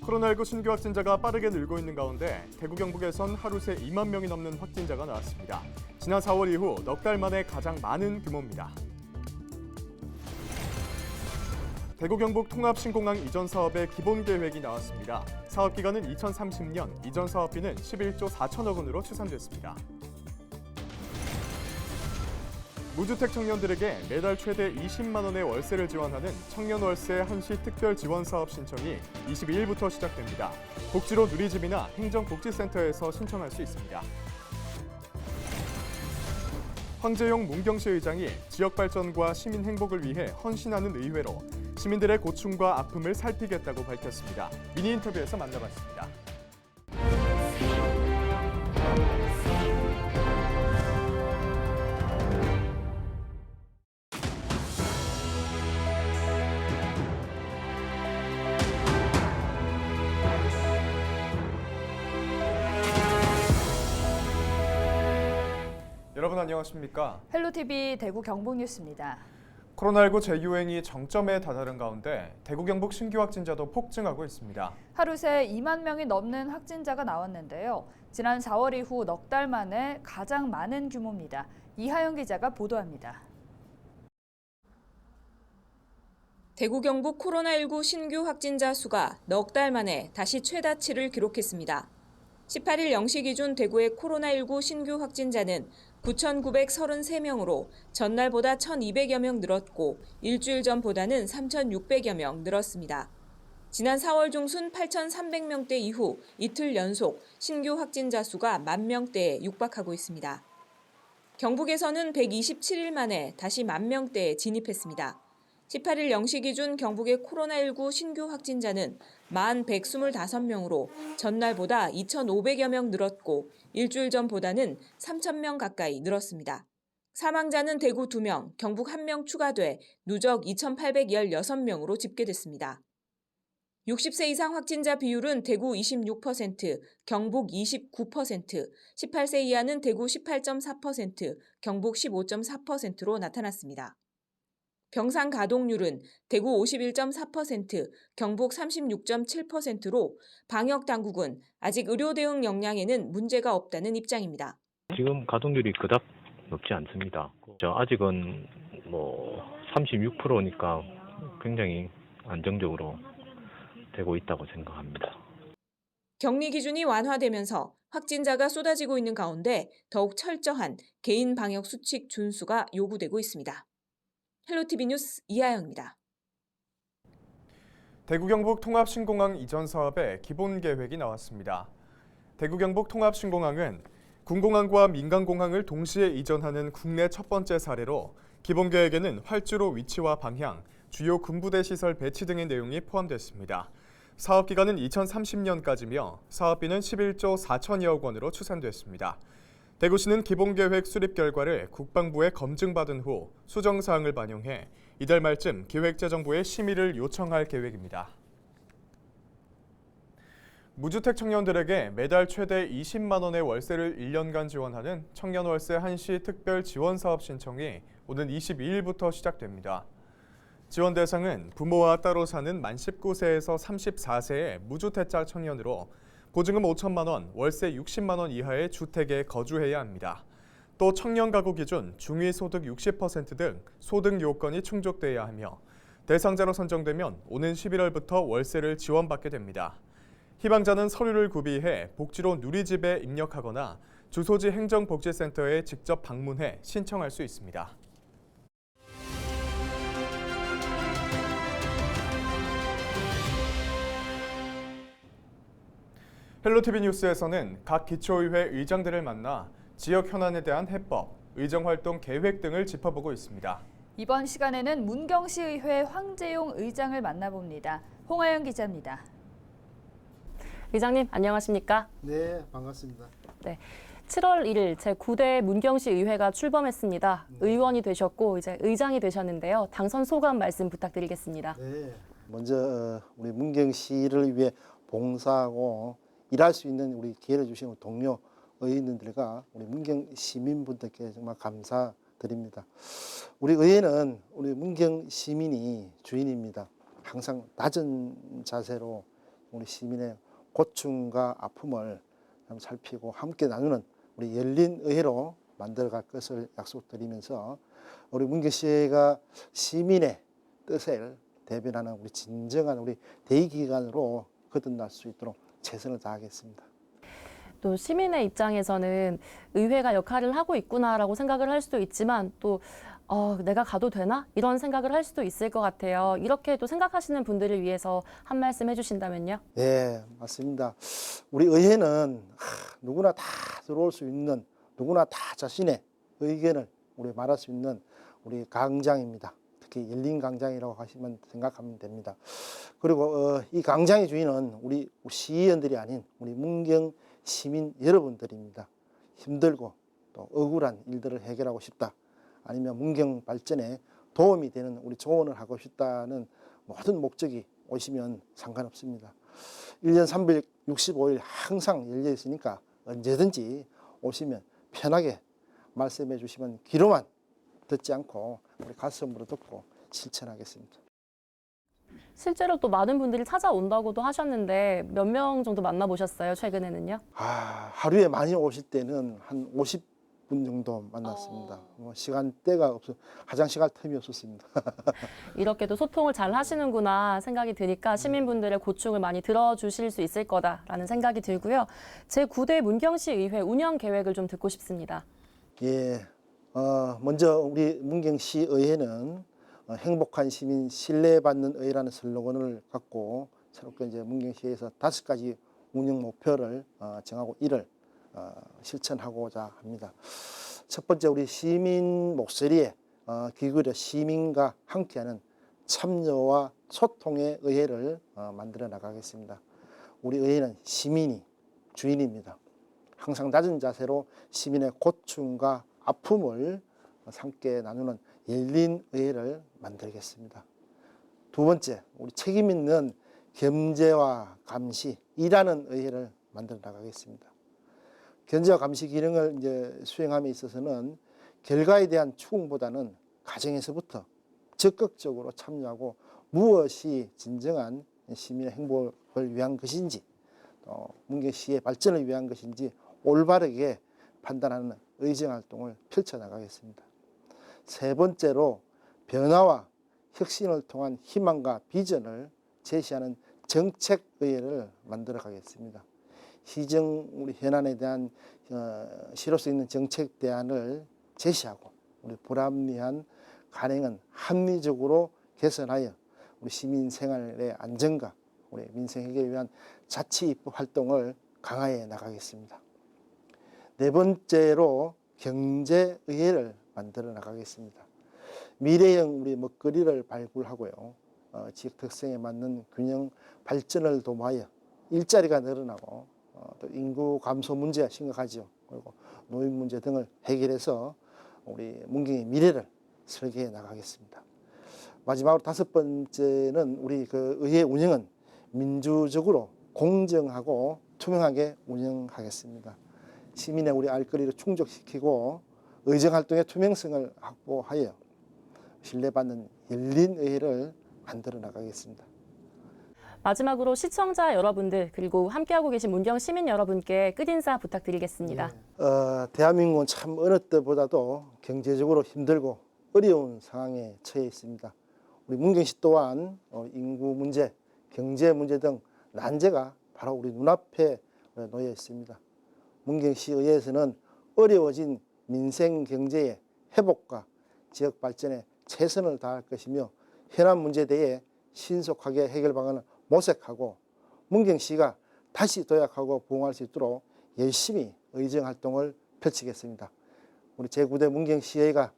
코로나19 신규 확진자가 빠르게 늘고 있는 가운데 대구 경북에선 하루 새 2만 명이 넘는 확진자가 나왔습니다. 지난 4월 이후 넉 달 만에 가장 많은 규모입니다. 대구 경북 통합신공항 이전 사업의 기본 계획이 나왔습니다. 사업 기간은 2030년, 이전 사업비는 11조 4천억 원으로 추산됐습니다. 무주택 청년들에게 매달 최대 20만 원의 월세를 지원하는 청년월세 한시 특별지원사업 신청이 22일부터 시작됩니다. 복지로 누리집이나 행정복지센터에서 신청할 수 있습니다. 황재용 문경시 의장이 지역 발전과 시민 행복을 위해 헌신하는 의회로 시민들의 고충과 아픔을 살피겠다고 밝혔습니다. 미니 인터뷰에서 만나봤습니다. 여러분 안녕하십니까? 헬로티비 대구 경북뉴스입니다. 코로나19 재유행이 정점에 다다른 가운데 대구 경북 신규 확진자도 폭증하고 있습니다. 하루 새 2만 명이 넘는 확진자가 나왔는데요. 지난 4월 이후 넉 달 만에 가장 많은 규모입니다. 이하영 기자가 보도합니다. 대구 경북 코로나19 신규 확진자 수가 넉 달 만에 다시 최다치를 기록했습니다. 18일 0시 기준 대구의 코로나19 신규 확진자는 9,933명으로 전날보다 1,200여 명 늘었고 일주일 전보다는 3,600여 명 늘었습니다. 지난 4월 중순 8,300명대 이후 이틀 연속 신규 확진자 수가 10,000명대에 육박하고 있습니다. 경북에서는 127일 만에 다시 10,000명대에 진입했습니다. 18일 0시 기준 경북의 코로나19 신규 확진자는 1,125명으로 전날보다 2,500여 명 늘었고 일주일 전보다는 3,000명 가까이 늘었습니다. 사망자는 대구 2명, 경북 1명 추가돼 누적 2,816명으로 집계됐습니다. 60세 이상 확진자 비율은 대구 26%, 경북 29%, 18세 이하는 대구 18.4%, 경북 15.4%로 나타났습니다. 병상 가동률은 대구 51.4%, 경북 36.7%로 방역 당국은 아직 의료 대응 역량에는 문제가 없다는 입장입니다. 지금 가동률이 그닥 높지 않습니다. 아직은 36%니까 굉장히 안정적으로 되고 있다고 생각합니다. 격리 기준이 완화되면서 확진자가 쏟아지고 있는 가운데 더욱 철저한 개인 방역 수칙 준수가 요구되고 있습니다. 헬로티비 뉴스 이하영입니다. 대구 경북 통합신공항 이전 사업의 기본 계획이 나왔습니다. 대구 경북 통합신공항은 군공항과 민간공항을 동시에 이전하는 국내 첫 번째 사례로 기본 계획에는 활주로 위치와 방향, 주요 군부대 시설 배치 등의 내용이 포함됐습니다. 사업 기간은 2030년까지며 사업비는 11조 4천여억 원으로 추산됐습니다. 대구시는 기본계획 수립 결과를 국방부에 검증받은 후 수정사항을 반영해 이달 말쯤 기획재정부에 심의를 요청할 계획입니다. 무주택 청년들에게 매달 최대 20만 원의 월세를 1년간 지원하는 청년월세 한시 특별지원사업 신청이 오는 22일부터 시작됩니다. 지원 대상은 부모와 따로 사는 만 19세에서 34세의 무주택자 청년으로 보증금 5천만 원, 월세 60만 원 이하의 주택에 거주해야 합니다. 또 청년 가구 기준 중위소득 60% 등 소득 요건이 충족돼야 하며 대상자로 선정되면 오는 11월부터 월세를 지원받게 됩니다. 희망자는 서류를 구비해 복지로 누리집에 입력하거나 주소지 행정복지센터에 직접 방문해 신청할 수 있습니다. 헬로티비 뉴스에서는 각 기초의회 의장들을 만나 지역 현안에 대한 해법, 의정활동 계획 등을 짚어보고 있습니다. 이번 시간에는 문경시의회 황재용 의장을 만나봅니다. 홍하영 기자입니다. 의장님 안녕하십니까? 네, 반갑습니다. 네, 7월 1일 제9대 문경시 의회가 출범했습니다. 의원이 되셨고 이제 의장이 되셨는데요. 당선 소감 말씀 부탁드리겠습니다. 네, 먼저 우리 문경시를 위해 봉사하고 일할 수 있는 우리 기회를 주신 우리 동료 의원님들과 우리 문경 시민분들께 정말 감사드립니다. 우리 의회는 우리 문경 시민이 주인입니다. 항상 낮은 자세로 우리 시민의 고충과 아픔을 좀 살피고 함께 나누는 우리 열린 의회로 만들어갈 것을 약속드리면서 우리 문경시가 시민의 뜻을 대변하는 우리 진정한 우리 대의기관으로 거듭날 수 있도록 최선을 다하겠습니다. 또 시민의 입장에서는 의회가 역할을 하고 있구나라고 생각을 할 수도 있지만 또 내가 가도 되나? 이런 생각을 할 수도 있을 것 같아요. 이렇게 또 생각하시는 분들을 위해서 한 말씀 해주신다면요? 네, 맞습니다. 우리 의회는 누구나 다 들어올 수 있는, 누구나 다 자신의 의견을 우리 말할 수 있는 우리 광장입니다. 특히 열린 광장이라고 생각하면 됩니다. 그리고 이 광장의 주인은 우리 시의원들이 아닌 우리 문경 시민 여러분들입니다. 힘들고 또 억울한 일들을 해결하고 싶다. 아니면 문경 발전에 도움이 되는 우리 조언을 하고 싶다는 모든 목적이 오시면 상관없습니다. 1년 365일 항상 열려 있으니까 언제든지 오시면 편하게 말씀해 주시면 귀로만 듣지 않고 우리 가슴으로 듣고 실천하겠습니다. 실제로 또 많은 분들이 찾아온다고도 하셨는데 몇 명 정도 만나보셨어요, 최근에는요? 하루에 많이 오실 때는 한 50분 정도 만났습니다. 시간대가 화장실 갈 틈이 없었습니다. 이렇게도 소통을 잘 하시는구나 생각이 드니까 시민분들의 고충을 많이 들어주실 수 있을 거다라는 생각이 들고요. 제9대 문경시 의회 운영 계획을 좀 듣고 싶습니다. 예, 먼저 우리 문경시 의회는 행복한 시민, 신뢰받는 의회라는 슬로건을 갖고 새롭게 이제 문경시에서 5가지 운영 목표를 정하고 이를 실천하고자 합니다. 첫 번째, 우리 시민 목소리에 기울여 시민과 함께하는 참여와 소통의 의회를 만들어 나가겠습니다. 우리 의회는 시민이 주인입니다. 항상 낮은 자세로 시민의 고충과 아픔을 함께 나누는 열린 의회를 만들겠습니다. 두 번째, 우리 책임 있는 견제와 감시, 일하는 의회를 만들어 나가겠습니다. 견제와 감시 기능을 이제 수행함에 있어서는 결과에 대한 추궁보다는 가정에서부터 적극적으로 참여하고 무엇이 진정한 시민의 행복을 위한 것인지, 또 문경시의 발전을 위한 것인지 올바르게 판단하는 의정 활동을 펼쳐나가겠습니다. 세 번째로 변화와 혁신을 통한 희망과 비전을 제시하는 정책의회를 만들어 가겠습니다. 시정 우리 현안에 대한 실효 수 있는 정책 대안을 제시하고 우리 불합리한 관행은 합리적으로 개선하여 우리 시민 생활의 안정과 우리 민생 해결을 위한 자치 입법 활동을 강화해 나가겠습니다. 네 번째로 경제의회를 만들어 나가겠습니다. 미래형 우리 먹거리를 발굴하고요. 지역 특성에 맞는 균형 발전을 도모하여 일자리가 늘어나고 또 인구 감소 문제가 심각하죠. 그리고 노인 문제 등을 해결해서 우리 문경의 미래를 설계해 나가겠습니다. 마지막으로 5번째는 우리 그 의회 운영은 민주적으로 공정하고 투명하게 운영하겠습니다. 시민의 우리 알 권리를 충족시키고 의정 활동의 투명성을 확보하여 신뢰받는 열린 의회를 만들어 나가겠습니다. 마지막으로 시청자 여러분들 그리고 함께하고 계신 문경 시민 여러분께 끝인사 부탁드리겠습니다. 대한민국은 참 어느 때보다도 경제적으로 힘들고 어려운 상황에 처해 있습니다. 우리 문경시 또한 인구 문제, 경제 문제 등 난제가 바로 우리 눈앞에 놓여 있습니다. 문경시의회에서는 어려워진 민생 경제의 회복과 지역 발전에 최선을 다할 것이며 현안 문제에 대해 신속하게 해결 방안을 모색하고 문경시가 다시 도약하고 부흥할 수 있도록 열심히 의정 활동을 펼치겠습니다. 우리 제9대 문경시의회가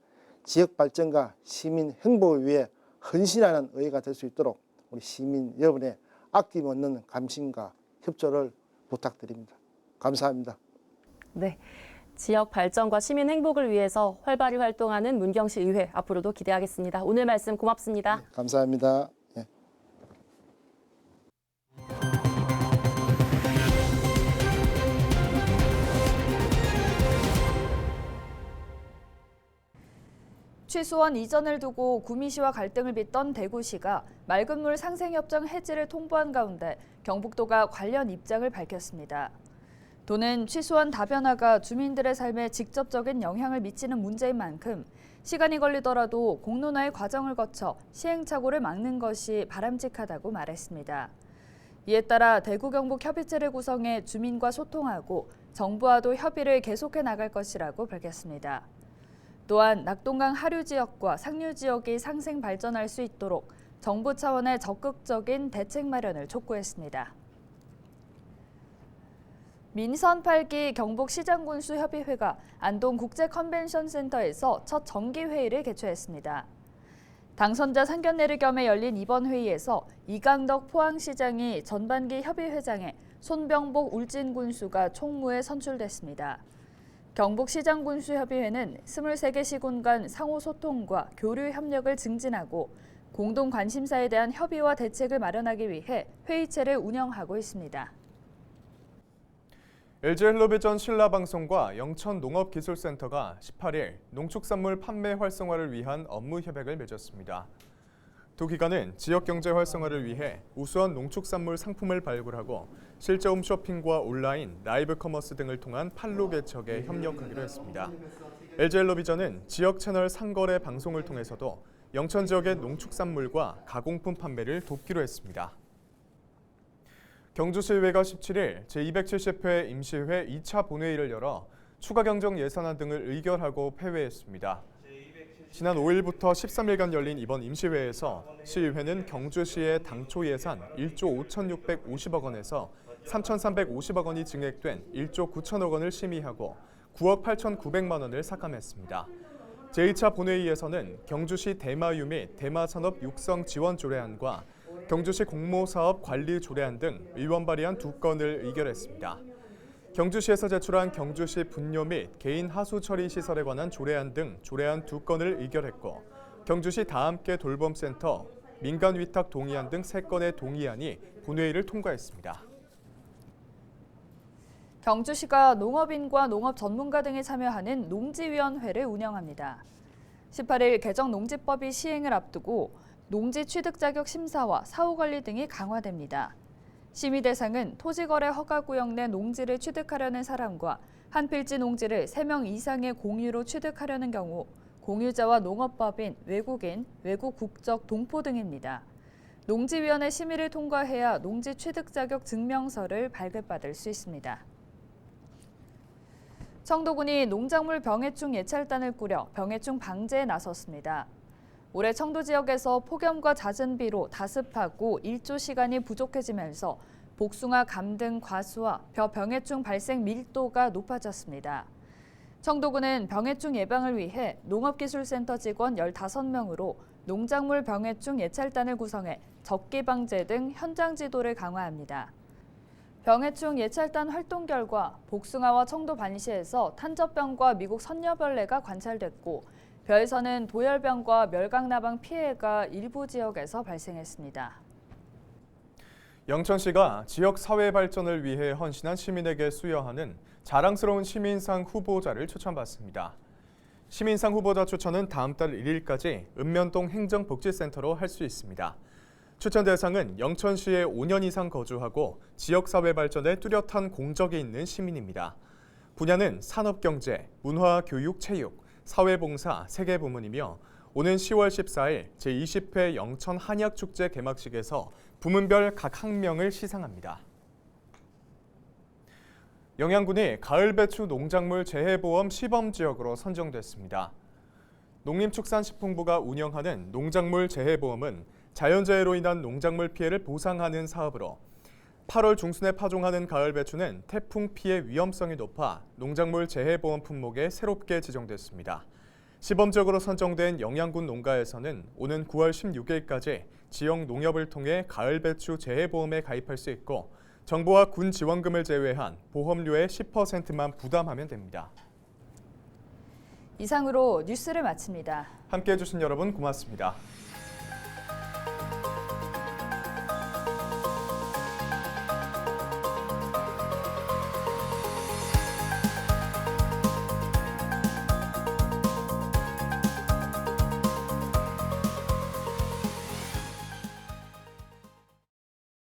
지역 발전과 시민 행복을 위해 헌신하는 의회가 될 수 있도록 우리 시민 여러분의 아낌없는 감심과 협조를 부탁드립니다. 감사합니다. 네, 지역 발전과 시민 행복을 위해서 활발히 활동하는 문경시 의회 앞으로도 기대하겠습니다. 오늘 말씀 고맙습니다. 감사합니다. 취수원 이전을 두고 구미시와 갈등을 빚던 대구시가 맑은 물 상생협정 해지를 통보한 가운데 경북도가 관련 입장을 밝혔습니다. 도는 취수원 다변화가 주민들의 삶에 직접적인 영향을 미치는 문제인 만큼 시간이 걸리더라도 공론화의 과정을 거쳐 시행착오를 막는 것이 바람직하다고 말했습니다. 이에 따라 대구 경북 협의체를 구성해 주민과 소통하고 정부와도 협의를 계속해 나갈 것이라고 밝혔습니다. 또한 낙동강 하류 지역과 상류 지역이 상생 발전할 수 있도록 정부 차원의 적극적인 대책 마련을 촉구했습니다. 민선 8기 경북시장군수협의회가 안동국제컨벤션센터에서 첫 정기회의를 개최했습니다. 당선자 상견례를 겸해 열린 이번 회의에서 이강덕 포항시장이 전반기 협의회장에 손병복 울진군수가 총무에 선출됐습니다. 경북시장군수협의회는 23개 시군 간 상호소통과 교류 협력을 증진하고 공동 관심사에 대한 협의와 대책을 마련하기 위해 회의체를 운영하고 있습니다. LG헬로비전 신라방송과 영천농업기술센터가 18일 농축산물 판매 활성화를 위한 업무 협약을 맺었습니다. 두 기관은 지역 경제 활성화를 위해 우수한 농축산물 상품을 발굴하고 실제 홈쇼핑과 온라인, 라이브 커머스 등을 통한 판로 개척에 협력하기로 했습니다. LG헬로비전은 지역 채널 상거래 방송을 통해서도 영천 지역의 농축산물과 가공품 판매를 돕기로 했습니다. 경주시의회가 17일 제270회 임시회 2차 본회의를 열어 추가 경정 예산안 등을 의결하고 폐회했습니다. 지난 5일부터 13일간 열린 이번 임시회에서 시의회는 경주시의 당초 예산 1조 5,650억 원에서 3,350억 원이 증액된 1조 9천억 원을 심의하고 9억 8,900만 원을 삭감했습니다. 제2차 본회의에서는 경주시 대마유 및 대마산업 육성 지원 조례안과 경주시 공모사업 관리 조례안 등 의원 발의안 2건을 의결했습니다. 경주시에서 제출한 경주시 분뇨 및 개인 하수 처리 시설에 관한 조례안 등 조례안 2건을 의결했고 경주시 다함께 돌봄센터, 민간 위탁 동의안 등 3건의 동의안이 본회의를 통과했습니다. 경주시가 농업인과 농업 전문가 등이 참여하는 농지위원회를 운영합니다. 18일 개정 농지법이 시행을 앞두고 농지 취득 자격 심사와 사후 관리 등이 강화됩니다. 심의 대상은 토지거래 허가구역 내 농지를 취득하려는 사람과 한 필지 농지를 3명 이상의 공유로 취득하려는 경우 공유자와 농업법인, 외국인, 외국 국적 동포 등입니다. 농지위원회 심의를 통과해야 농지 취득 자격 증명서를 발급받을 수 있습니다. 청도군이 농작물 병해충 예찰단을 꾸려 병해충 방제에 나섰습니다. 올해 청도 지역에서 폭염과 잦은 비로 다습하고 일조 시간이 부족해지면서 복숭아, 감 등 과수와 벼 병해충 발생 밀도가 높아졌습니다. 청도군은 병해충 예방을 위해 농업기술센터 직원 15명으로 농작물 병해충 예찰단을 구성해 적기 방제 등 현장 지도를 강화합니다. 병해충 예찰단 활동 결과 복숭아와 청도 반시에서 탄저병과 미국 선녀벌레가 관찰됐고 벼에서는 도열병과 멸각나방 피해가 일부 지역에서 발생했습니다. 영천시가 지역 사회 발전을 위해 헌신한 시민에게 수여하는 자랑스러운 시민상 후보자를 추천받습니다. 시민상 후보자 추천은 다음 달 1일까지 읍면동 행정복지센터로 할 수 있습니다. 추천 대상은 영천시에 5년 이상 거주하고 지역 사회 발전에 뚜렷한 공적이 있는 시민입니다. 분야는 산업경제, 문화, 교육, 체육, 사회봉사 3개 부문이며 오는 10월 14일 제20회 영천 한약축제 개막식에서 부문별 각 학명을 시상합니다. 영양군이 가을배추 농작물 재해보험 시범지역으로 선정됐습니다. 농림축산식품부가 운영하는 농작물 재해보험은 자연재해로 인한 농작물 피해를 보상하는 사업으로 8월 중순에 파종하는 가을배추는 태풍 피해 위험성이 높아 농작물 재해보험 품목에 새롭게 지정됐습니다. 시범적으로 선정된 영양군 농가에서는 오는 9월 16일까지 지역 농협을 통해 가을배추 재해보험에 가입할 수 있고 정부와 군 지원금을 제외한 보험료의 10%만 부담하면 됩니다. 이상으로 뉴스를 마칩니다. 함께해 주신 여러분 고맙습니다.